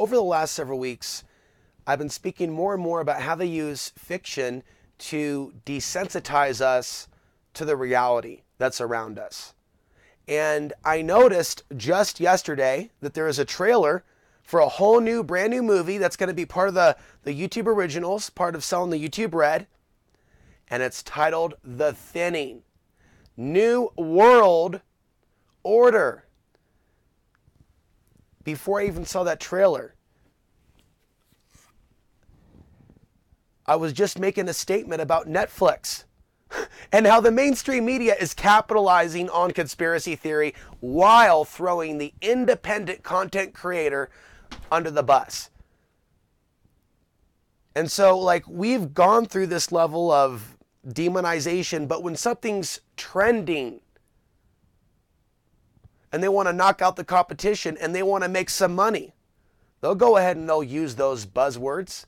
over the last several weeks, I've been speaking more and more about how they use fiction to desensitize us to the reality that's around us. And I noticed just yesterday that there is a trailer for a whole new, brand new movie that's going to be part of the YouTube originals, part of selling the YouTube Red. And it's titled The Thinning. New World Order. Before I even saw that trailer, I was just making a statement about Netflix and how the mainstream media is capitalizing on conspiracy theory while throwing the independent content creator under the bus. And so, like, we've gone through this level of demonization, but when something's trending and they want to knock out the competition and they want to make some money, they'll go ahead and they'll use those buzzwords.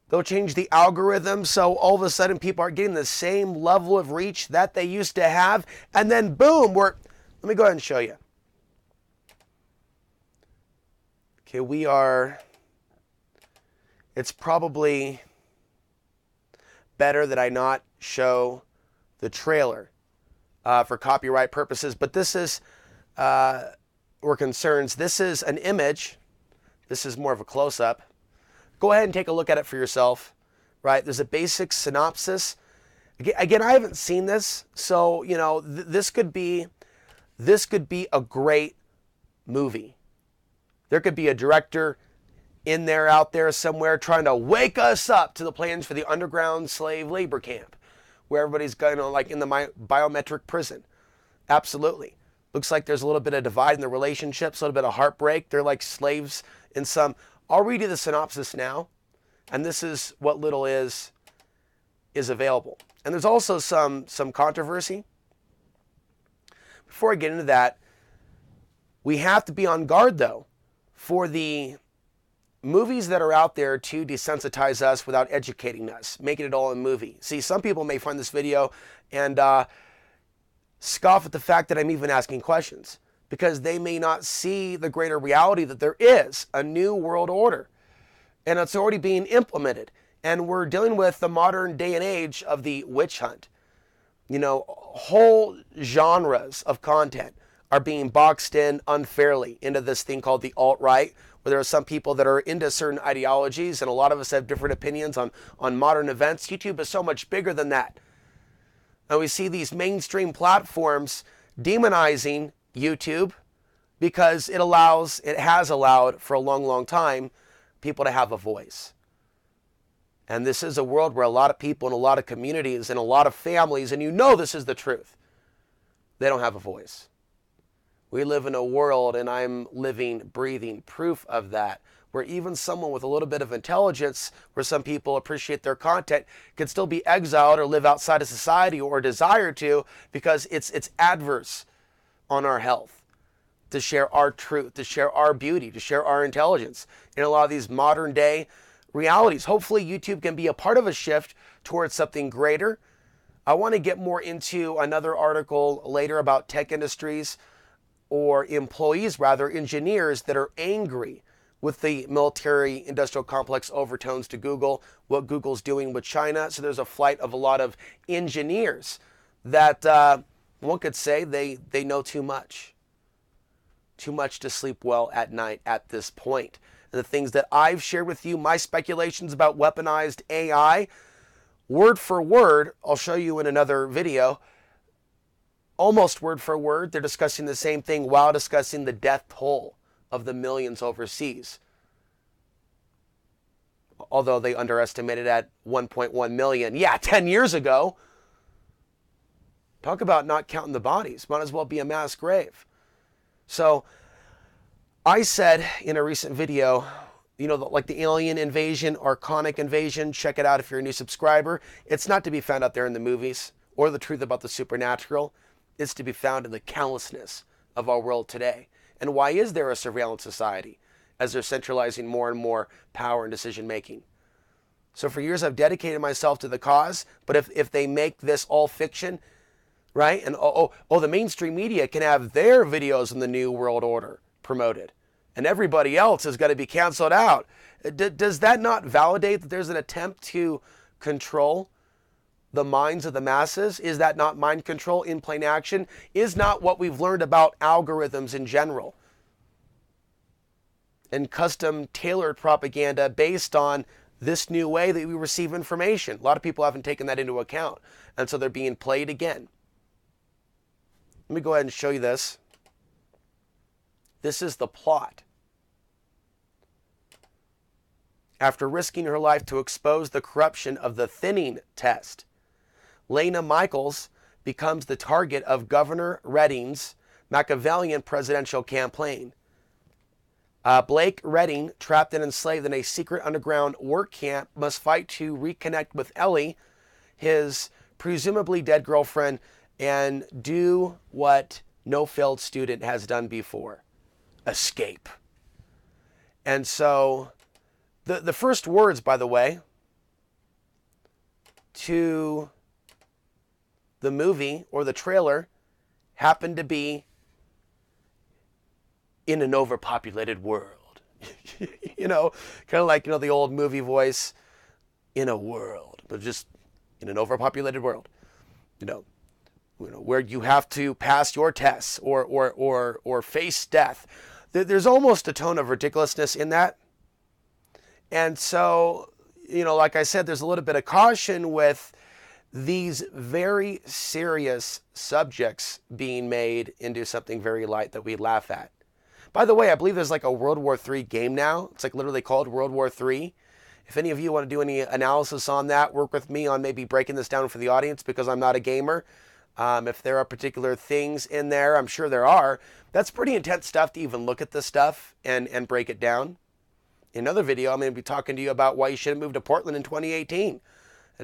They'll change the algorithm so all of a sudden people are getting the same level of reach that they used to have. And then boom, let me go ahead and show you. Okay, it's probably better that I not show the trailer for copyright purposes, but this is, or concerns, this is an image. This is more of a close-up. Go ahead and take a look at it for yourself, right? There's a basic synopsis. Again, I haven't seen this, so, you know, this could be a great movie. There could be a director in there, out there somewhere, trying to wake us up to the plans for the underground slave labor camp, where everybody's going to, like, in the biometric prison. Absolutely. Looks like there's a little bit of divide in the relationships, a little bit of heartbreak. They're like slaves in some. I'll read you the synopsis now, and this is what little is available. And there's also some controversy. Before I get into that, we have to be on guard, though, for the movies that are out there to desensitize us without educating us, making it all a movie. See, some people may find this video and scoff at the fact that I'm even asking questions, because they may not see the greater reality that there is a new world order, and it's already being implemented. And we're dealing with the modern day and age of the witch hunt. You know, whole genres of content are being boxed in unfairly into this thing called the alt-right, where there are some people that are into certain ideologies, and a lot of us have different opinions on modern events. YouTube is so much bigger than that. And we see these mainstream platforms demonizing YouTube because it has allowed for a long, long time people to have a voice. And this is a world where a lot of people in a lot of communities and a lot of families, and you know this is the truth, they don't have a voice. We live in a world, and I'm living, breathing proof of that, where even someone with a little bit of intelligence, where some people appreciate their content, can still be exiled or live outside of society, or desire to, because it's adverse on our health, to share our truth, to share our beauty, to share our intelligence in a lot of these modern day realities. Hopefully YouTube can be a part of a shift towards something greater. I want to get more into another article later about tech industries, or employees rather, engineers that are angry with the military industrial complex overtones to Google, what Google's doing with China. So there's a flight of a lot of engineers that one could say they know too much to sleep well at night at this point. And the things that I've shared with you, my speculations about weaponized AI, word for word, I'll show you in another video, almost word for word, they're discussing the same thing while discussing the death toll of the millions overseas. Although they underestimated at 1.1 million. Yeah, 10 years ago. Talk about not counting the bodies. Might as well be a mass grave. So I said in a recent video, you know, like the alien invasion, Archonic invasion, check it out if you're a new subscriber. It's not to be found out there in the movies or the truth about the supernatural. It's to be found in the callousness of our world today. And why is there a surveillance society as they're centralizing more and more power and decision making? So for years I've dedicated myself to the cause, but if they make this all fiction, right? And the mainstream media can have their videos in the New World Order promoted, and everybody else is going to be canceled out. Does that not validate that there's an attempt to control the minds of the masses? Is that not mind control in plain action? Is not what we've learned about algorithms in general and custom tailored propaganda based on this new way that we receive information? A lot of people haven't taken that into account, and so they're being played again. Let me go ahead and show you this. This is the plot. After risking her life to expose the corruption of the thinning test, Lena Michaels becomes the target of Governor Redding's Machiavellian presidential campaign. Blake Redding, trapped and enslaved in a secret underground work camp, must fight to reconnect with Ellie, his presumably dead girlfriend, and do what no failed student has done before: escape. And so the first words, by the way, to the movie or the trailer happen to be "in an overpopulated world." You know, kind of like, you know, the old movie voice, "in a world," but just in an overpopulated world. You know, where you have to pass your tests or face death. There's almost a tone of ridiculousness in that. And so, you know, like I said, there's a little bit of caution with these very serious subjects being made into something very light that we laugh at. By the way, I believe there's like a World War III game now. It's like literally called World War III. If any of you want to do any analysis on that, work with me on maybe breaking this down for the audience, because I'm not a gamer. If there are particular things in there, I'm sure there are. That's pretty intense stuff to even look at this stuff and break it down. In another video, I'm going to be talking to you about why you shouldn't move to Portland in 2018,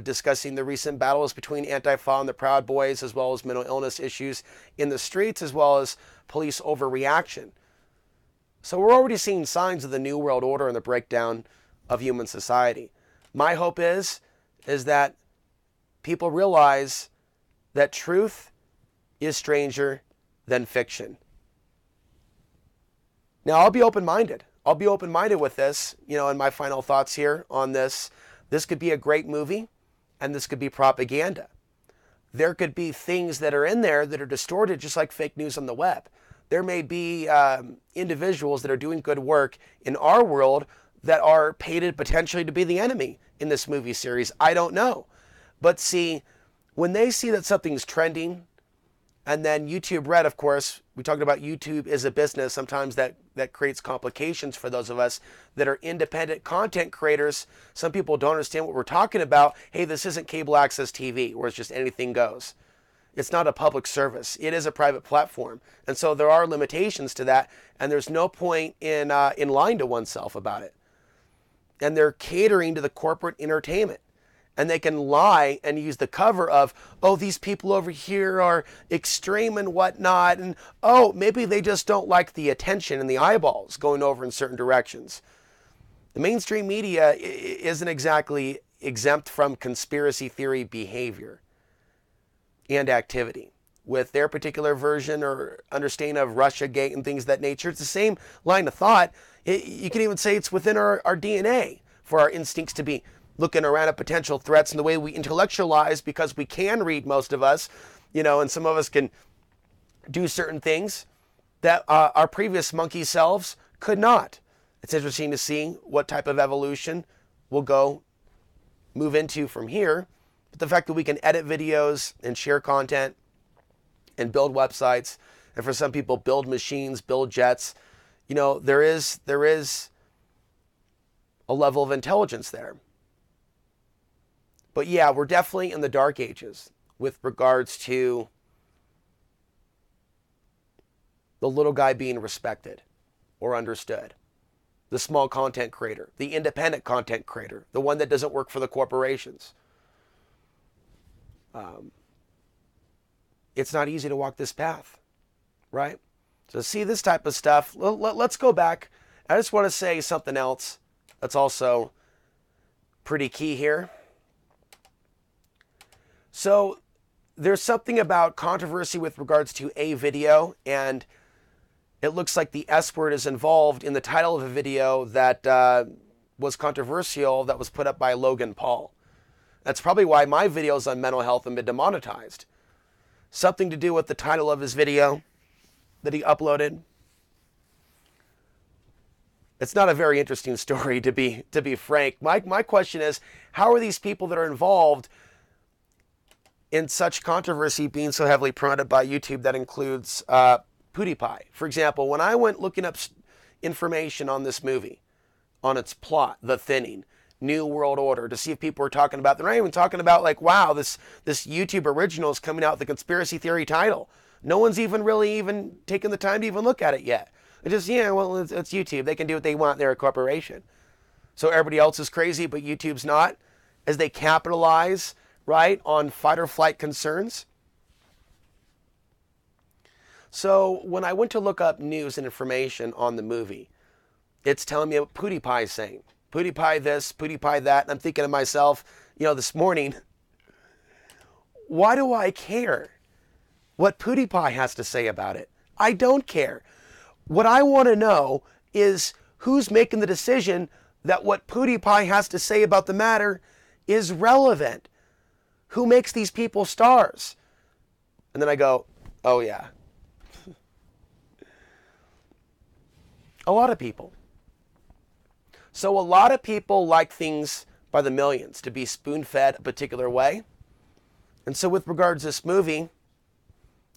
discussing the recent battles between Antifa and the Proud Boys, as well as mental illness issues in the streets, as well as police overreaction. So we're already seeing signs of the New World Order and the breakdown of human society. My hope is that people realize that truth is stranger than fiction. Now, I'll be open-minded. I'll be open-minded with this, you know, and my final thoughts here on this. This could be a great movie, and this could be propaganda. There could be things that are in there that are distorted, just like fake news on the web. There may be individuals that are doing good work in our world that are painted potentially to be the enemy in this movie series. I don't know. But see, when they see that something's trending, and then YouTube Red, of course, we talked about YouTube is a business. Sometimes that creates complications for those of us that are independent content creators. Some people don't understand what we're talking about. Hey, this isn't cable access TV where it's just anything goes. It's not a public service. It is a private platform. And so there are limitations to that, and there's no point in lying to oneself about it. And they're catering to the corporate entertainment. And they can lie and use the cover of, oh, these people over here are extreme and whatnot. And, oh, maybe they just don't like the attention and the eyeballs going over in certain directions. The mainstream media isn't exactly exempt from conspiracy theory behavior and activity. With their particular version or understanding of Russiagate and things of that nature, it's the same line of thought. You can even say it's within our DNA for our instincts to be looking around at potential threats, and the way we intellectualize, because we can read, most of us, you know, and some of us can do certain things that our previous monkey selves could not. It's interesting to see what type of evolution we'll move into from here. But the fact that we can edit videos and share content and build websites, and for some people build machines, build jets, you know, there is a level of intelligence there. But yeah, we're definitely in the dark ages with regards to the little guy being respected or understood. The small content creator, the independent content creator, the one that doesn't work for the corporations. It's not easy to walk this path, right? So see this type of stuff. Let's go back. I just want to say something else that's also pretty key here. So there's something about controversy with regards to a video, and it looks like the S word is involved in the title of a video that was controversial that was put up by Logan Paul. That's probably why my videos on mental health have been demonetized. Something to do with the title of his video that he uploaded. It's not a very interesting story, to be frank. My question is, how are these people that are involved in such controversy being so heavily promoted by YouTube? That includes PewDiePie. For example, when I went looking up information on this movie, on its plot, The Thinning, New World Order, to see if people were talking about, they're not even talking about like, wow, this YouTube original is coming out with a conspiracy theory title. No one's even taken the time to even look at it yet. It's just, yeah, well, it's YouTube. They can do what they want. They're a corporation. So everybody else is crazy, but YouTube's not, as they capitalize, right, on fight or flight concerns. So when I went to look up news and information on the movie, it's telling me what PewDiePie is saying. PewDiePie this, PewDiePie that. And I'm thinking to myself, this morning, why do I care what PewDiePie has to say about it? I don't care. What I want to know is who's making the decision that what PewDiePie has to say about the matter is relevant. Who makes these people stars? And then I go, oh yeah. A lot of people. So a lot of people like things by the millions to be spoon-fed a particular way. And so with regards to this movie,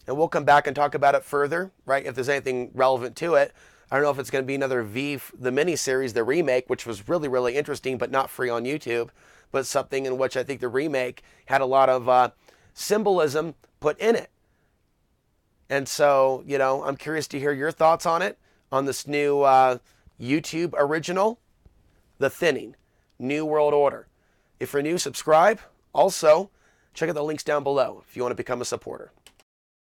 and we'll come back and talk about it further, right, if there's anything relevant to it. I don't know if it's going to be another V, the miniseries, the remake, which was really, really interesting, but not free on YouTube, but something in which I think the remake had a lot of symbolism put in it. And so, I'm curious to hear your thoughts on it, on this new YouTube original, The Thinning, New World Order. If you're new, subscribe. Also, check out the links down below if you want to become a supporter.